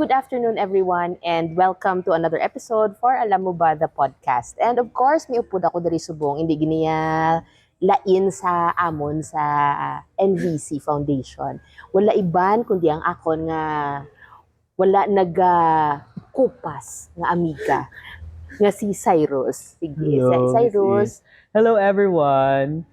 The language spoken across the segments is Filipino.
good afternoon everyone and welcome to another episode for Alam Mo Ba, the podcast. And of course, may upod ako diri subong, hindi giniya lain sa amon sa NVC Foundation. Wala iban kundi ang akon nga wala kupas nga amiga nga si Cyrus. Sige, Hello, Cyrus. Hello everyone.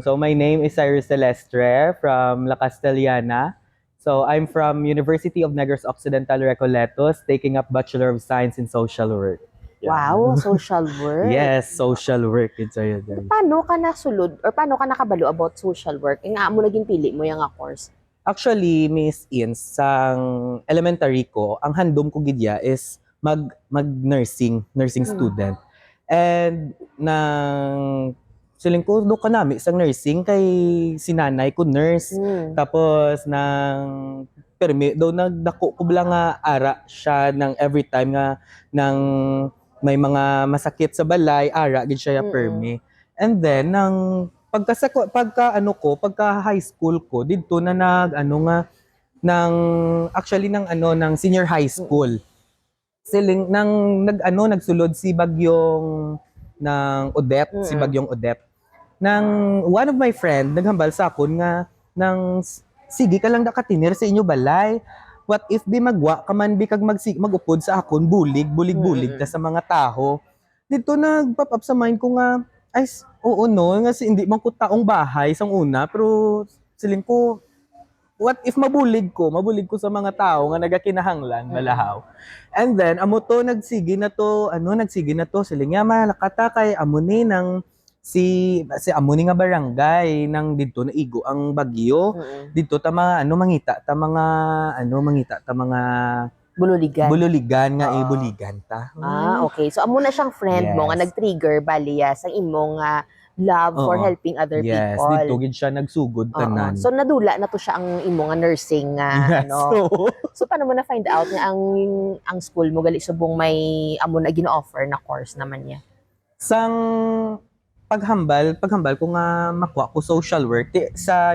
So my name is Cyrus Celestre from La Castellana. So I'm from University of Negros Occidental Recoletos, taking up Bachelor of Science in Social Work. Wow, social work. Yes, social work. It's a Paano ka nasulod or paano ka nakabalo about social work? Nga mo naging pili mo yung nga course? Actually, Miss Ins, sang elementary ko, ang handom ko gidya is nursing student. And nang siling ko do kanami sa nursing kay sinanay ko nurse. Tapos nang permi daw nagdako ko bala nga ara siya ng every time nga nang may mga masakit sa balay ara gid siya permi. And then nang pagka high school ko didto na ng senior high school. Siling nagsulod si Bagyong si Bagyong Odette. Nang one of my friend naghambal sa akon nga nang sige ka lang nakatinir sa inyo balay. What if di magwa ka man bi kag magupod sa akon bulig ta sa mga taho. Dito nagpop up sa mind ko nga ay oo no nga hindi man ko taong bahay sang una pero siling ko what if mabulig ko sa mga tao nga nagakinahanglan balahaw. And then amo to nagsige na to siling nga malakata kay amo ni nang si amo ni nga barangay nang didto na igo ang bagyo. Didto ta mga mangita ta mga Bululigan nga buligan ta. Okay. So amo na siyang friend mo nga nag-trigger baliya sa imong love for helping other people. Yes, dito gid siya nagsugod tanan. So nadula na to siya ang imo nga nursing So paano mo na find out nga ang school mo gali subong may amo na gino-offer na course naman niya? Sang paghambal ko nga makuha ko social work sa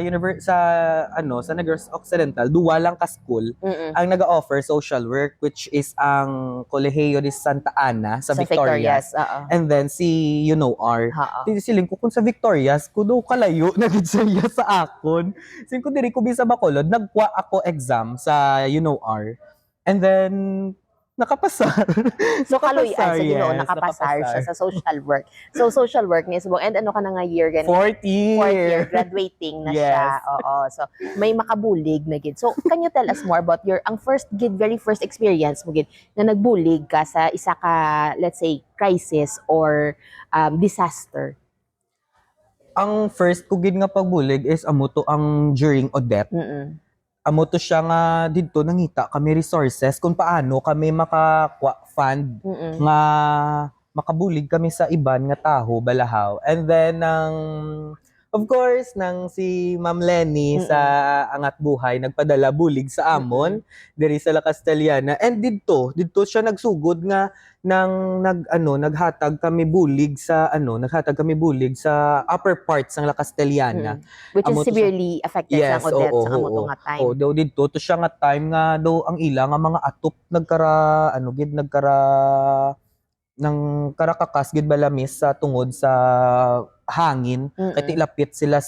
Negros Occidental duwa lang ka school ang naga-offer social work which is ang Colegio de Santa Ana sa Victorias. And then si UNOR. Siling ko kung sa Victorias ko do kalayo na gid siya sa akon. Siling ko diri ko bisa Bacolod nagkuha ako exam sa UNOR. And then nakapasar. So kaluyan sa Ginoo nakapasar siya sa social work. So social work niya subong and ano ka na nga year ganun? Fourth year graduating na siya. So may makabulig na gid. So can you tell us more about your very first experience mo gid na nagbulig ka sa isa ka let's say crisis or disaster? Ang first ko gid nga pagbulig is amo to ang during Odette. Amo to siya nga didto nangita kami resources kung paano kami fund nga makabulig kami sa iban nga taho balahaw. And then of course nang si Ma'am Lenny sa Angat Buhay nagpadala bulig sa amon diri sa La Castellana. And didto siya nagsugod nga naghatag kami bulig sa upper parts ng La Castellana. Which is severely affected ng Odette sa amo nga time. Daw didto to siya nga time nga daw ang ila nga mga atop nang karakakas gid balamis sa tungod sa hangin kay lapit sila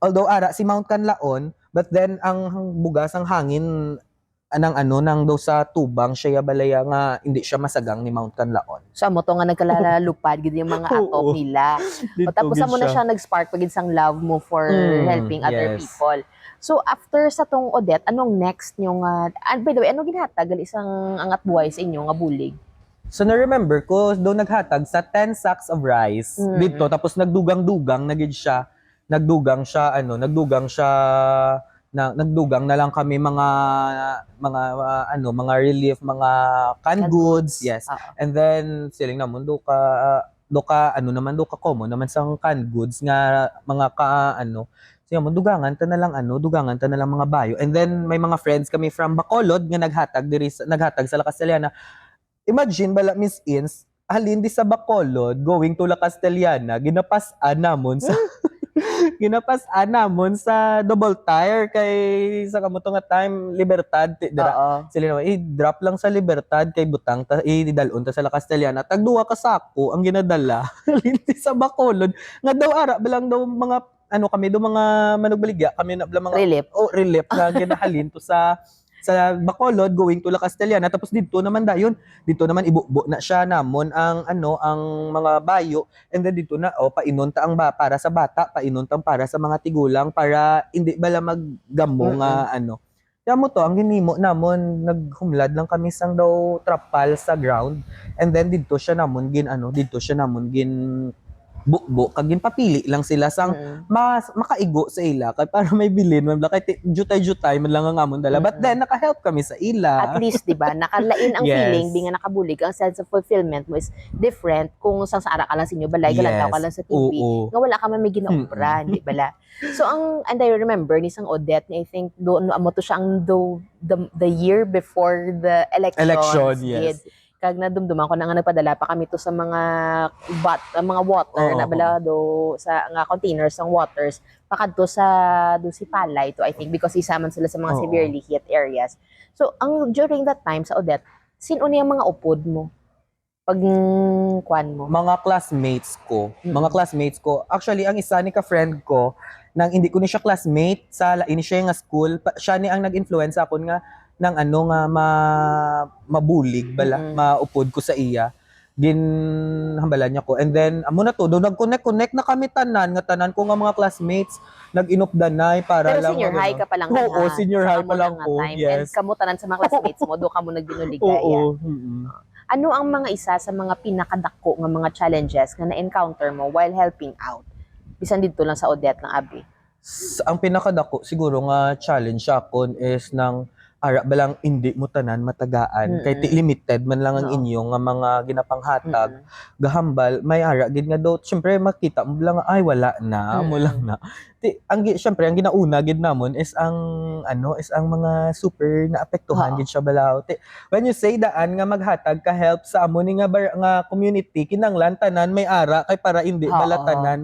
although ara si Mount Canlaon but then ang bugas ang hangin nang daw sa tubang siya balaya nga hindi siya masagang ni Mount Canlaon. So amo to nga nagkalalupad gid yung mga atop nila. Tapos amo na siya nag-spark pagid sang love mo for helping other people. So after sa tong Odette, anong next nyo by the way, ano ginhatag gali isang Angat Buhay sa inyo nga bulig? So na-remember ko daw naghatag sa 10 sacks of rice dito tapos nagdugang na lang kami mga relief, mga canned goods, yes. And then siling namon do ka common naman sa canned goods nga mga siya mo dugangan ta na lang mga bayo. And then may mga friends kami from Bacolod nga naghatag sa La Castellana. Imagine bala Miss Ins, halin di sa Bacolod going to La Castellana, ginapas-an namon sa ginapas-an namon sa double tire kay sa kamuto nga time Libertad dira Oo. sila naman i-drop lang sa Libertad kay butang ta idalon ta sa La Castellana tagduwa ka sako ang ginadala linti sa Bacolod nga daw ara bilang daw mga ano kami do mga manugbaligya kami na bilang mga Relief. relief nga ginahalin to sa Bacolod going to La Castellana tapos dito naman dayon dito naman ibubo na siya namon ang ano ang mga bayo and then dito na painon ta ang para sa bata painon ta para sa mga tigulang para hindi bala maggamo nga ano kaya mo to ang ginimo namon naghumlad lang kami sang daw trapal sa ground and then dito siya namon dito siya namon gin bukbo kag ginpapili lang sila sang makaigo sa ila kay para may bilin man kay jutay-jutay man lang ang amon dala but then naka-help kami sa ila At least, di ba, nakalain ang Yes. feeling, di nga nakabulig, ang sense of fulfillment mo is different kung sang sa ara ka lang sa inyo, balay, galantaw ka lang sa TV, Oo. nga wala ka man may ginaubra, di bala. So, and I remember, ni sang Odette, I think, doon, amo to siya ang the year before the elections. Election, yes. Did. Kag nadumduman ko na nga nagpadala pa kami to sa mga mga water Oo. na bala do sa nga containers ng waters pakadto sa do si Palay to I think because isaman sila sa mga Oo. severely hit areas. So ang during that time sa Odette, sino ni ang mga upod mo? Pag kwan mo? Mga classmates ko. Actually, ang isa ni ka-friend ko, nang hindi ko ni siya classmate, sa lain siya nga school, siya ni ang nag-influence ako nga, nang ano nga, mabulig, bala, maupod ko sa iya. Ginhambalan niya ko. And then, amo na to, doon nag-connect na kami tanan, nga tanan ko nga mga classmates, nag-inupdanay para Pero lang. senior high ka pa lang Oo, senior high pa lang ko, And yes. kamutanan sa mga classmates mo, do ka mo nagbinuligaya. Oo. Ano ang mga isa sa mga pinakadako nga mga challenges nga na-encounter mo while helping out? Bisan dito lang sa Odette ng Abi. Ang pinakadako siguro nga challenge akon is nang ara balang hindi mo tanan matagaan kay limited man lang ang inyo nga mga ginapanghatag gahambal may ara gid nga daw syempre makita mo lang ay wala na mo lang na syempre ang ginauna gid namon is ang mga super naapektuhan gid siya balaw when you say daan nga maghatag ka help sa amo ni nga community kinanglan tanan may ara kay para hindi bala tanan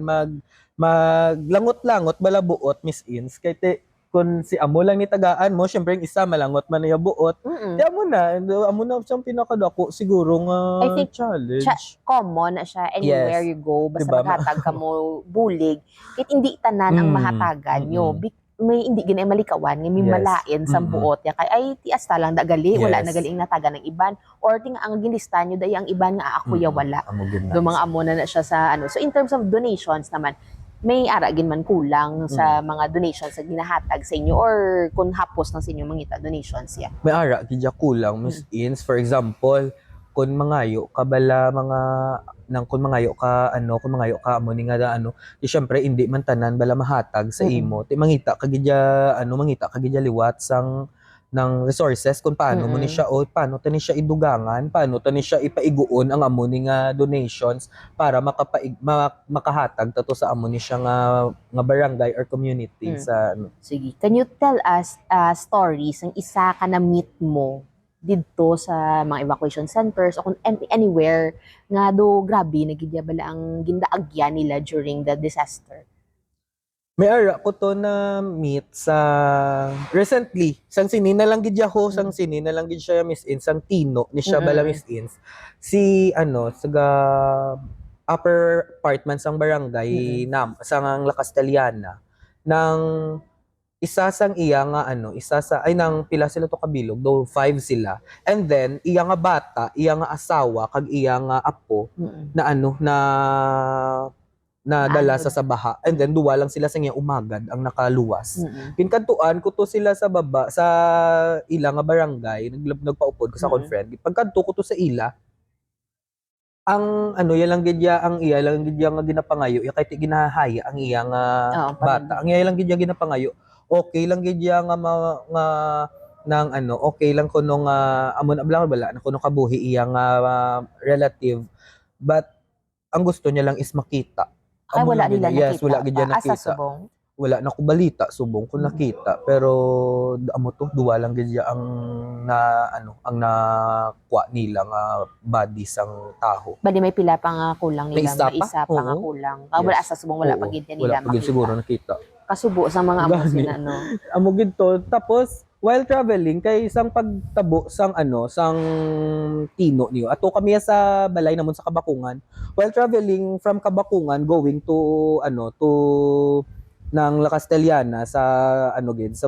maglangot-langot bala buot Miss Ins kay kung si amo lang ni tagaan mo syempre yung isa malangot man niya buot di amo na siyang pinakadako siguro nga I think challenge common na siya anywhere you go basta Diba? maghatag ka mo bulig kahit hindi tanan ang mahatagan nyo may hindi ginay malikawan nga may Yes. malain sa buot ya kay ay tias ta lang dagali wala Yes. nagaling nataga ng iban or ting ang ginlista nyo day ang iban nga ako ya wala amo gid do mga amo na siya sa ano so in terms of donations naman may aragin man kulang sa mga donations sa ginahatag sa inyo or kung hapos ng sa inyo mangita donations ya. may ara gidya kulang Miss Ins for example kung mangayo ka bala mga kung mangayo ka amo ni nga di syempre hindi man tanan bala mahatag sa imo ti mangita ka gidya liwat sang ng resources kung paano mo ni siya paano tani siya idugangan paano tani siya ipaiguon ang amo ni nga donations para makahatag tato sa amo ni siya nga barangay or community sa Sige, can you tell us stories ang isa ka na meet mo didto sa mga evacuation centers o kung anywhere nga do grabe nagidya bala ang gindaagyan nila during the disaster. May ara ko to na meet sa recently sang sinina lang gid sang sinina lang gid siya Miss Ins sang Tino ni siya bala Miss Ins si saga upper apartment sang barangay sang La Castellana nang isa sang iya nga nang pila sila to kabilog do 5 sila and then iya nga bata iya nga asawa kag iya nga apo na dala sa sabaha and then duwa lang sila sa nga umagad ang nakaluwas pinkantuan ko to sila sa baba sa ila nga barangay nagpaupod ko sa friend pagkanto ko to sa ila ang iya lang gidya nga ginapangayo kay ti ginahaya ang iya nga bata ang iya lang gidya ginapangayo okay lang gidya nga okay lang kuno nga amon ablang bala na kuno kabuhi iya nga relative but ang gusto niya lang is makita Ay wala nila nakita. Yes, wala gid niya Asa nakita. subong? wala na ko balita subong ko nakita pero amo to duwa lang gid ang ang nakuha nila nga body sang taho. Bali may pila pa nga kulang May nila, isa may pa? isa pa nga Oo. kulang. Wala Yes. asa subong wala Oo, pa gid wala nila pa gid makita. siguro nakita. Kasubo sa mga amo Gani. sina no. Amo gid to tapos while traveling kay isang pagtabo sang sang Tino niyo. Ato kami sa balay namon sa Kabakungan. While traveling from Kabakungan going to to ng La Castellana sa gid sa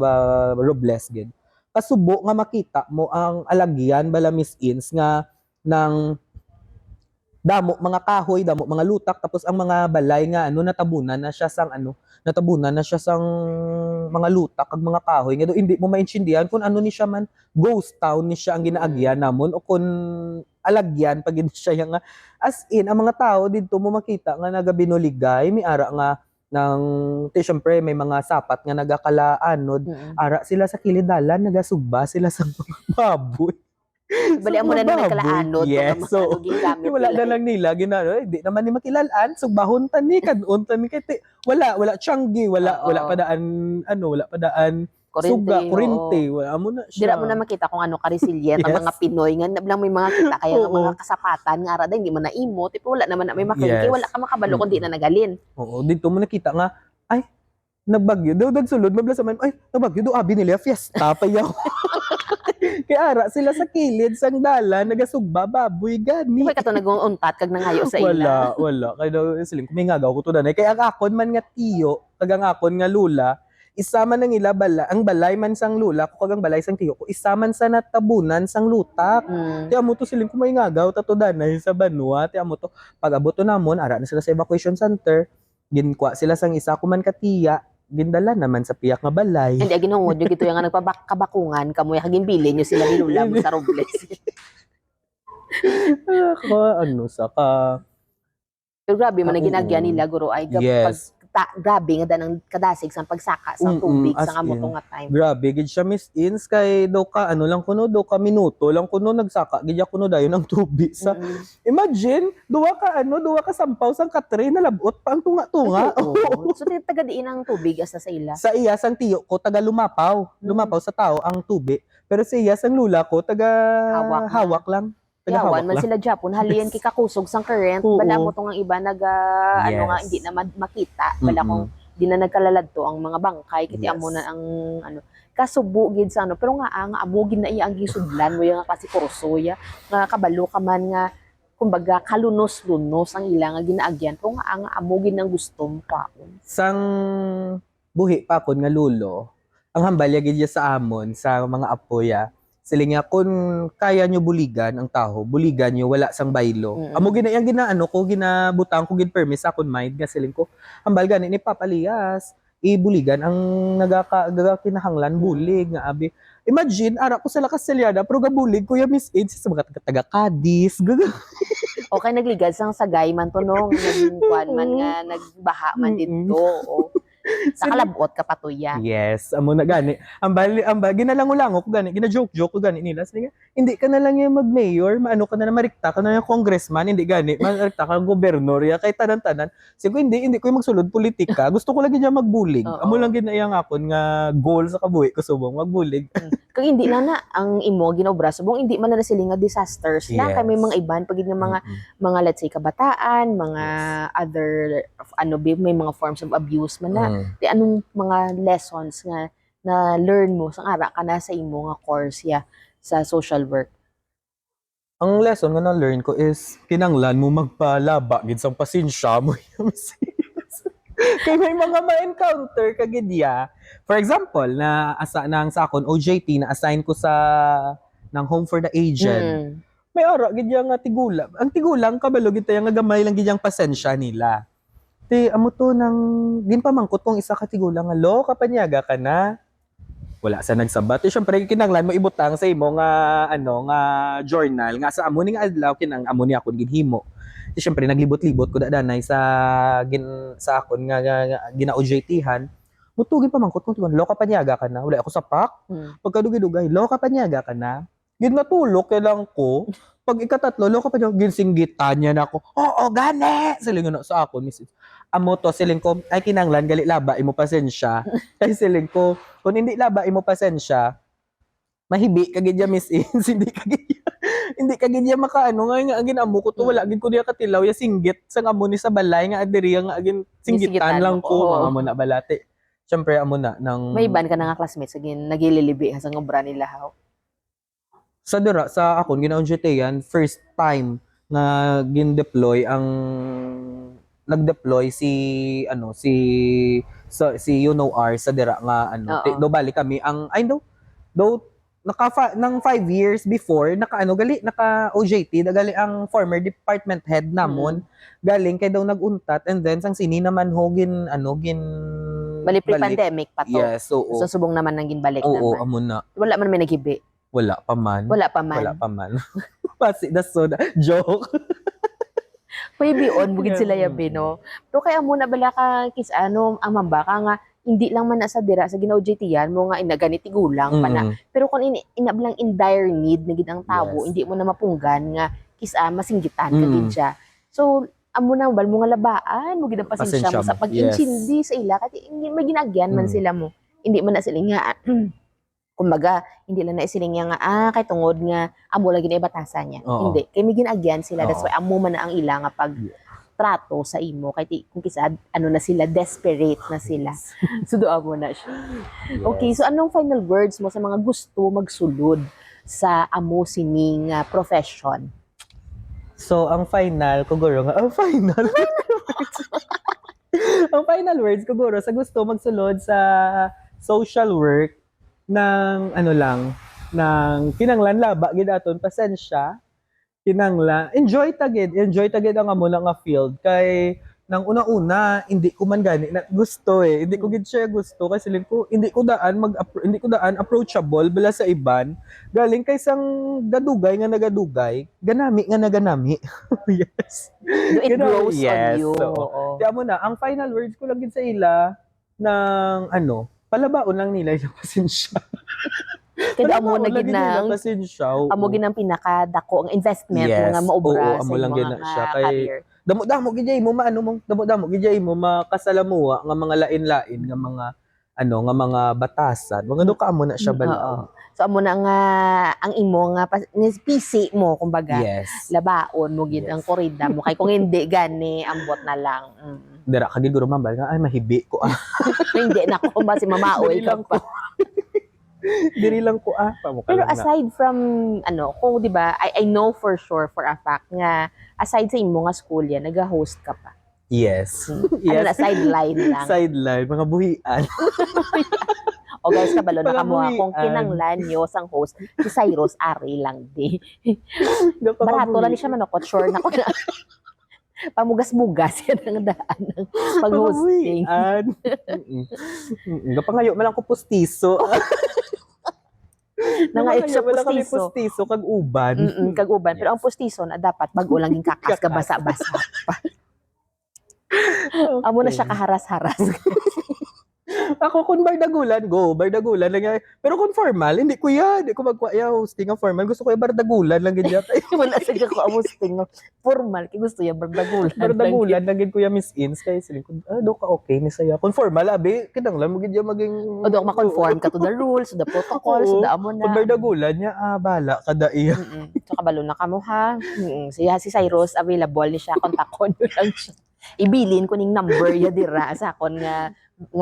Robles gid. Kasubo nga makita mo ang alagyan bala Miss Ins nga ng damo mga kahoy, damo mga lutak tapos ang mga balay nga natabunan na siya sang natabunan na siya sang mga lutak kag mga kahoy nga do hindi mo maintindihan kung ano ni siya man ghost town ni siya ang ginaagyan namon o kung alagyan pag gid siya nga as in ang mga tao didto mo makita nga nagabinuligay mi ara nga ng syempre may mga sapat nga nagakalaan ara sila sa kilidalan nagasugba sila sa mga baboy. Bali amo na may kalaanod Yes. So, gingamit wala na nila. lang nila ginano, hindi naman ni makilalaan. So bahon tan ni kadun tan ni kay wala tiyanggi, wala Oo. wala pa daan wala pa daan suga, kurente, wala mo na siya. Dira mo na makita kung ano ka-resilient ang Yes. mga Pinoy nga lang may mga kita kaya nga Oo. mga kasapatan nga ara hindi mo na imo tipo wala naman na may makaliki Yes. wala ka makabalo kundi na nagalin. Oo, dito mo nakita nga ay nagbagyo daw nagsulod mabla sa man ay nagbagyo do abi nila fiesta payaw. Kaya ara sila sa kilid sang dalan nagasugba baboy gani. Di ba kato nag-untat kag nangayo sa ila. Wala. Kaya daw siling kumingagaw ko to danay. Kaya ang akon man nga tiyo, kag ang akon nga lula, isama nang ila ang balay man sang lula, ko kag ang balay sang tiyo ko, isaman sa natabunan sang lutak. Mm. Tiya mo to siling kumingagaw tato danay sa banwa. Tiya mo to pag-abot to namon, ara na sila sa evacuation center. Ginkwa sila sang isa ko man katiya, gindala naman sa piyak nga balay. Hindi ginungod yung gito yung nga nagpabakabakungan kamoy kaginbili nyo sila nilula mo sa Robles. Saka Pero grabe man ang Oo. ginagyan nila guro ay Yes. grabe nga danang kadasig sa pagsaka sa tubig as sa in. amotong nga time. Grabe, gid siya Miss Ins kay do ka lang kuno do ka minuto lang kuno nagsaka gid kuno dayon ang tubig sa Mm-mm. imagine duwa ka sampaw sang katre na labot pa ang tunga-tunga. Oo. So taga diin ang tubig asa sa ila. Sa iya sang tiyo ko taga lumapaw sa tao ang tubig pero sa iya sang lula ko taga Hawak lang taga Yawan hawak man lang. sila Japon halian kay kakusog sang current Oo. bala mo tong ang iba ano nga Yes. hindi na makita bala Mm-mm. kung di na nagkalalad to ang mga bangkay kiti Yes. amo na ang kasubo gid sa pero nga ang abugin na iya ang gisudlan mo yung nga kasi kursoya nga kabalo ka man nga kumbaga kalunos-lunos ang ila nga ginaagyan pero nga ang abugin ng gusto mo kaon. Sang buhi pa kon nga lulo ang hambalya gid sa amon sa mga apoya sila nga kung kaya nyo buligan ang taho buligan nyo wala sang baylo amo ginayang ginaano ko ginabutang ko gid permis sa akon mind nga siling ko hambal gani ni Papalias ibuligan ang kinahanglan bulig nga abi imagine ara ko sa La Castellana pero gabulig kuya Miss Ed sa mga taga Cadiz Okay nagligad sang sagay man to no nagkuan man nga nagbaha man didto o sa kalabot ka patuya. Yes, amo na gani. Ang ginalangulango ko gani, gina-joke-joke ko gani nila. Sige, hindi ka na lang yung mag-mayor, maano ka na marikta ka na yung congressman, hindi gani, marikta ka ng gobernador, ya kay tanan-tanan. Sige, hindi ko yung magsulod politika. Gusto ko lagi niya magbulig. Oo. Amo lang ginayang akon nga goal sa kabuhi ko subong magbulig. Kung hindi lang na ang imo ginobra subong hindi man na sila nga disasters na kay may Yes. mga iban pag nga mga let's say kabataan, mga other may mga forms of abuse man na. Di anong mga lessons nga na learn mo sang ara ka na sa imo nga course sa social work. Ang lesson nga na-learn ko is kinanglan mo magpalaba gid sang pasensya mo. Kay may mga ma-encounter ka gid ya. For example, na asa nang sa akon OJT na assign ko sa ng Home for the Aged. May ara gid ya nga tigula. Ang tigulang kabalo gid nga gamay lang gid yang pasensya nila. Ti amo to nang ginpamangkot kong isa ka tigulang nga lo kapanyaga ka na. Wala sa nagsabat. Syempre kinanglan mo ibutang sa imo nga nga journal nga sa amo ning adlaw kinang amo ni akon ginhimo. Syempre naglibot-libot ko dadanay sa akon nga gina-OJT-han. Mutugin pa mangkot kung lo kapanyaga ka na. Wala ako sa pak. Pagkadugay-dugay, lo kapanyaga ka na. Gid natulok kay lang ko. pag ikatatlo, loko pa niya, ginsinggitan niya na ako, oo, gani! Siling na sa ako, Miss Ins. Amo to, siling ko, ay kinanglan, gali laba, imo pasensya. Kaya siling ko, kung hindi laba, imo pasensya, mahibi kagid ya Miss Ins, hindi kagid ya makaano nga agin amo ko to wala gid ko niya katilaw ya singgit sa amo ni sa balay nga adiri nga agin singgitan lang ko oo. mga amo na balate. Syempre amo na nang May iban ka na nga classmates again nagililibi sa ngobra nila haw. sa dira sa akon ginaon yan first time nga gin-deploy ang nag-deploy si si UNOR sa dira nga Oo. do bali kami ang I know do nang 5 years before naka OJT gali ang former department head namon galing kay daw naguntat and then sang sini naman ho gin Bali pre-pandemic pa to. yes oo So subong naman nang ginbalik oo naman. amo na Wala man may naghibi. wala pa man Wala pa man. Pasi that's so joke Maybe on bugid Yeah. sila yabi no. Pero kaya mo na bala ka kis ang mamba ka nga hindi lang man na sa dira sa gina-OJT yan mo nga inaganiti gulang pa na. Mm. Pero kung inablang in dire need na gid ang tao, Yes. hindi mo na mapunggan nga kisa masinggitan ka Mm. gid siya. So amo na bal mo nga labaan mo gid ang pasensya mo Pasensya sa mo, pag-intindi sa ila kati hindi may ginagyan man Mm. sila mo. Hindi man na sila nga kumbaga hindi lang na isiling nga kay tungod nga amo lagi na ibatasan niya. Oo. Hindi kay may ginagyan sila that's Oo. why amo man na ang ila nga pag trato sa imo kay kung kisa na sila desperate na sila. So doon mo na siya. Okay, so anong final words mo sa mga gusto magsulod sa amo sining profession? So, ang final, kuguro nga, ang final ang final words, kuguro, sa gusto magsulod sa social work ng, ng kinanglan laba, gidaton, pasensya, enjoy tagid ang amo na nga field, kay, nang una-una, hindi ko man gani na gusto hindi ko gid siya gusto kasi hindi ko daan approachable bala sa iban galing kay sang gadugay nga nagadugay ganami nga naganami yes Do it grows on Yes, you. oo. Oo. kaya mo na ang final words ko lang gid sa ila ng palabaon lang nila yung pasensya Kaya amo na Palabaon lang gid nila nang pasensya amo gid ang pinakadako ang investment Yes. nga maobra Oo, sa amo lang imo gid na nga siya. Kay- career. damo gijay mo damo gijay mo makasalamuha nga mga lain-lain nga mga batasan mga duka mo na siya balaw. Oo. So amo na nga ang imo nga PC mo kumbaga. Yes. Labaon mo gid Yes. ang korida mo kay kung hindi gani ambot na lang. Dira kagid guro mambal nga ay mahibi ko Hindi na ko basi mamaoy Dili ka lang pa. Diri lang ko pamukha Pero lang na. aside from kung 'di ba I know for sure for a fact nga aside sa imo nga school yan naga-host ka pa. Yes. Ano na sideline lang. Sideline mga buhian. O guys kabalo na Mga kamo kung buhian. kinanglan nyo sang host si Cyrus Ari lang di. Mga Barato lang buhian. siya manokot sure na ko na. Pamugas-mugas yan ang daan ng pag-hosting. Mga buhian. Gapangayo man lang ko pustiso. Nangayok sa Wala kami pustiso. pustiso kag uban. Kag-uban. Pero Yes. ang pustiso na dapat bago lang yung kakas ka basa-basa. Amo na siya kaharas-haras. Ako kung bardagulan, go. Bardagulan lang yan. Pero kung formal, hindi ko yan. Hindi ko magkwaya hosting ang formal. Gusto ko yung bardagulan lang ganyan. Wala sa ko ang hosting. Formal. Kaya gusto yung bardagulan. Bardagulan lang ganyan ko yung Miss Ins. Kaya sila ko, do ka okay ni saya. Kung formal, abi, kinanglan mo ganyan maging... O doon ma-conform ka to the rules, to the protocols, to Oo. the amo na. Kung bardagulan niya, bala, kada iya. So kabalo na kamo ha. Si Cyrus available ni siya. Kontakon nyo lang siya. Ibilin ko ning number ya dira sa akon nga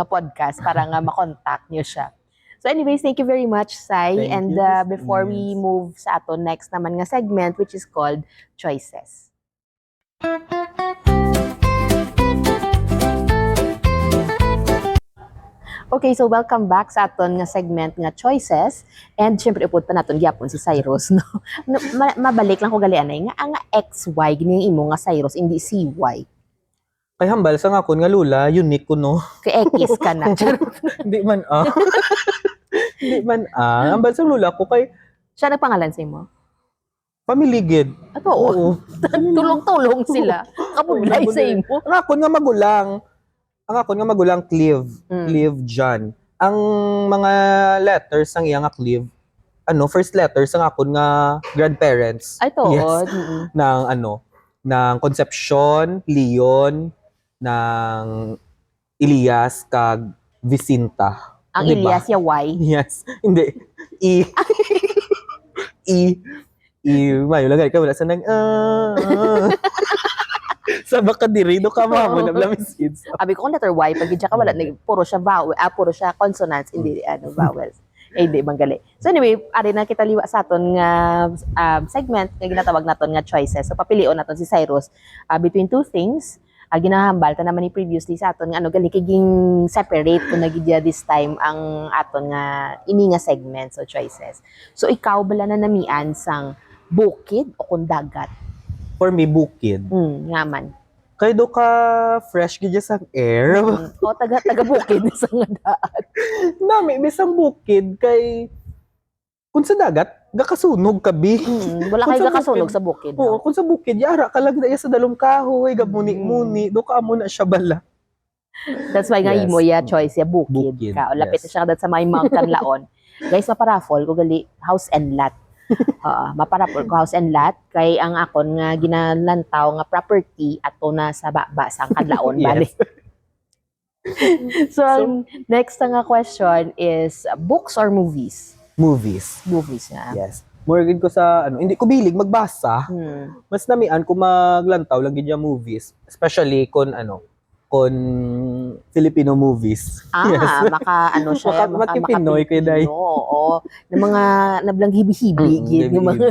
podcast para nga makontak niyo siya. So anyways, thank you very much, Sai. Thank And you, Miss before we Ines. move sa ato next naman nga segment which is called Choices. Okay, so welcome back sa aton nga segment nga Choices. And syempre upod pa naton gyapon si Cyrus, no. Mabalik lang ko gali anay nga ang XY gini imo nga Cyrus hindi CY. Kay hambal sa nga kun nga lula, unique ko no. Kay X ka na. Hindi man Hindi man Hambal sa lula ko kay Siya nagpangalan sa imo. pamiligid. Ato, tulong-tulong sila. Kabudlay sa imo. Ang akon nga magulang Clive John. Ang mga letters ang iya nga Clive first letter sa akon nga grandparents. Ay, to. Yes. Ng ng Concepcion, Leon, ng Elias kag Vicinta. Ang Diba? Elias, Y. Yes. Hindi. E. Mayo lagay ka wala sa nang sa baka diri do ka mo na blamis kids. Abi ko kung letter Y, pag ka wala, puro siya puro siya consonants, hindi vowels. Di banggali. So anyway, ari na kita liwa sa aton nga segment nga ginatawag naton nga choices. So papilion naton si Cyrus between two things. Ginahambal ta naman ni previously sa aton nga gali kiging separate kung nagidya this time ang aton nga ini nga segment, so choices. So ikaw bala na namian sang bukid o kung dagat? For me, bukid. Nga man. Kay do ka fresh gid sa air. O taga bukid sa nga daan. Nami bisang bukid kay kung sa dagat gakasunog kabi. Wala Kung kay sa gakasunog bukid, sa bukid. Oo, kung sa bukid yara ka lang daya sa dalom kahoy gabuni-muni do ka amo na siya bala. That's why nga Yes. imo ya choice ya bukid. Bukid, Ka o lapit yes. siya dat sa may mountain laon. Guys, maparafol ko gali house and lot. Maparapol ko house and lot kay ang akon nga ginalantaw nga property ato na sa baba sa kadlaon Yes. bali. So, ang next nga question is books or movies? Movies. Movies nga. Yes. More gid ko sa hindi ko bilig magbasa. Mas namian ko maglantaw lang gid yung movies, especially kun Filipino movies. Yes. Maka siya, Makipinoy kay day. Oo. Ng mga nablang hibi-hibi gid yung mga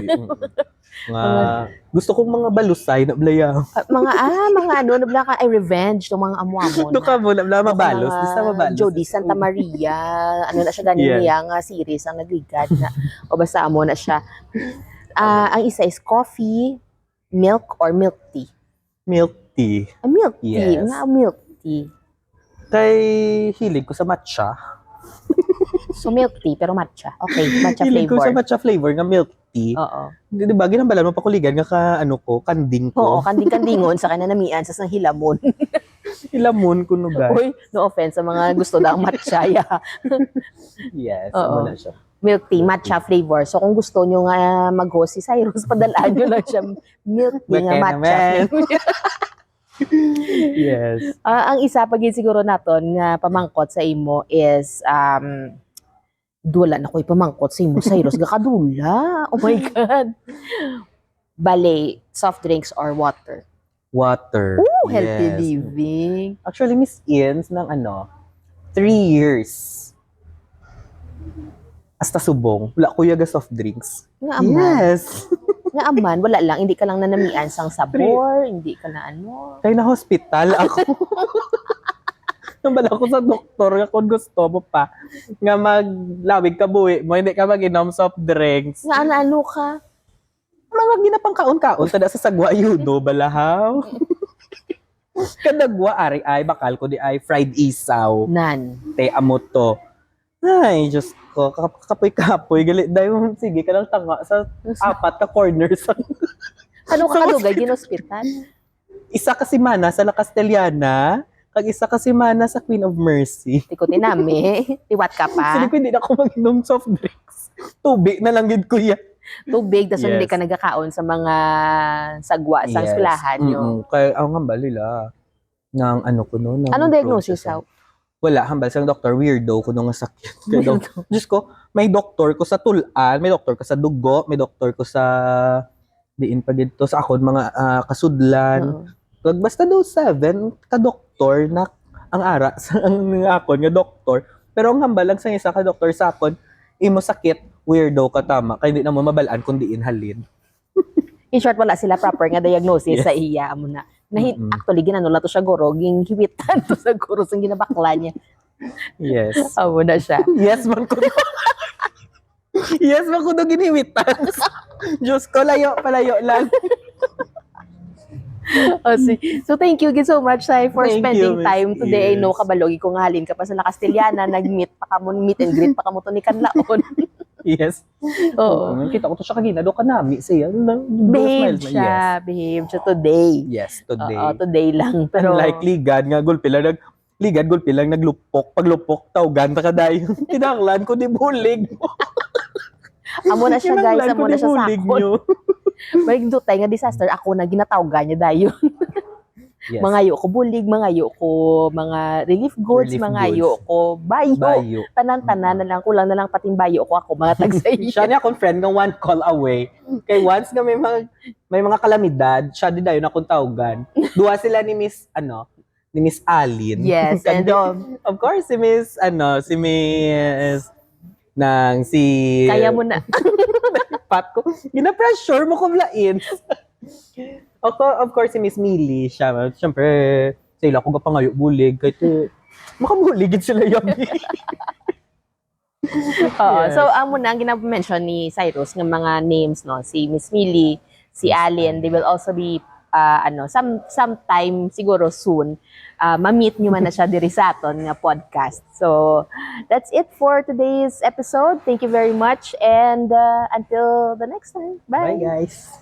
gusto kong mga balusay na blaya. mga nablang ka ay revenge ng mga amo-amo. Do ka mo na mabalos, di sa mabalos. Jody Santa Maria, na siya ganin Yeah. niya nga series ang nagligad na o basta amo na siya. Ang isa is coffee, milk or milk tea. Milk tea. Milk tea, Yes. nga milk tea. Kay hilig ko sa matcha. So milk tea pero matcha. Okay, matcha Hilig ko flavor. sa matcha flavor nga milk tea. Oo. Di ba ginambalan mo pa kuligan nga kanding Oo, ko. kanding-kandingon sa kananamian sa sang hilamon. Ilamon ko no guys. Uy, no offense sa mga gusto daang matcha. Yes, Oo. amo na siya. Milk tea, matcha flavor. So kung gusto nyo nga mag-host si Cyrus, padalaan nyo lang siya milk tea nga Baka matcha naman. flavor. Yes. Ang isa pag siguro naton nga pamangkot sa imo is dula na ko'y pamangkot sa imo Cyrus gakadula. Oh my god. Bale, soft drinks or water? Water. Ooh, healthy Yes. living. Actually, Miss Ians ng 3 years. Hasta subong. Wala ko yaga soft drinks. Nga aman. Yes. Nga aman, wala lang. Hindi ka lang nanamian sang sabor. Hindi ka na Kaya na hospital ako. Nambala ko sa doktor nga kung gusto mo pa nga maglawig ka buwi mo, hindi ka mag-inom soft drinks. Nga ano ka? Mga ginapang kaon-kaon, tada sa sagwa yudo, balahaw. Kadagwa, ari ay, bakal ko di ay fried isaw. Nan. Te amo to. Ay, Diyos ko, kapoy-kapoy, galit dayo, sige ka lang tanga sa apat ka corners. Ano ka kadugay? Ginospital? Isa kasi mana sa La Castellana, kag isa kasi mana sa Queen of Mercy. Tikutin nami. Tiwat ka pa. Sige ko, hindi na ako mag-inom soft drinks. Tubig na lang gid ko yan. Tubig, tas Yes. hindi ka nagkakaon sa mga sagwa, sa eskwelahan nyo. Kaya ang hambal nila ng ko no. ng Anong diagnosis process. sa? Wala, hambal sa doktor, weirdo ko nung sakit. Kaya Diyos ko, may doktor ko sa tulan, may doktor ko sa dugo, may doktor ko sa diin pa dito sa akon mga kasudlan. Kag basta daw 7 ka doktor na ang ara sa ang akon nga doktor. Pero ang hambal lang sa isa ka doktor sa akon, imo sakit, weirdo ka tama, kaya hindi na mo mabalaan kung diin halin. In short, wala sila proper nga diagnosis sa iya mo na. Actually, ginanula to siya guro, ging hiwitan to sa guro sa ginabakla niya. Yes. Amo na siya. Yes, man ko. Yes, man ko do giniwitan. Diyos ko, palayo lang. So thank you so much Sai for Thank spending you, Miss time today. I know Yes. kabalogi ko nga halin ka pa sa La Castellana, nag-meet pa ka mo, meet and greet pa ka mo to ni Kanlaon. Yes. Oo. Kita ko to siya kagina, do ka nami siya. Behave siya, behave siya today. Yes, today. Oo, today lang. Pero Unlike ligad nga gulpi lang naglupok. Paglupok tawgan ta kaday. Kinahanglan ko di bulig. Amo na siya guys, amo na siya bulig sakot. nyo. Balik dutay nga disaster, ako na ginatawga niya dayon. Yes. Mangayo ko bulig, mangayo ko mga relief goods, Relief mangayo ko bayo. Bayo. Tanan-tanan na lang, kulang na lang pating bayo ko ako, mga tagsay. Siya niya akong friend ng one call away. Kay once nga may mga kalamidad, siya di dayon akong tawgan. Duwa sila ni Miss Alin. Yes, and Of course si Miss kaya mo na. pat ko. Gina-pressure mo kong lain. Of course si Miss Millie, siya syempre sila ko gapangayo bulig kay makabuligid sila yabi. Oo. Yes. So, amo na ang gina-mention ni Cyrus ng mga names, no? Si Miss Millie, si Allen, they will also be, sometime, siguro soon, ma-meet nyo man na siya diri sa aton nga podcast. So, that's it for today's episode. Thank you very much and until the next time. Bye guys.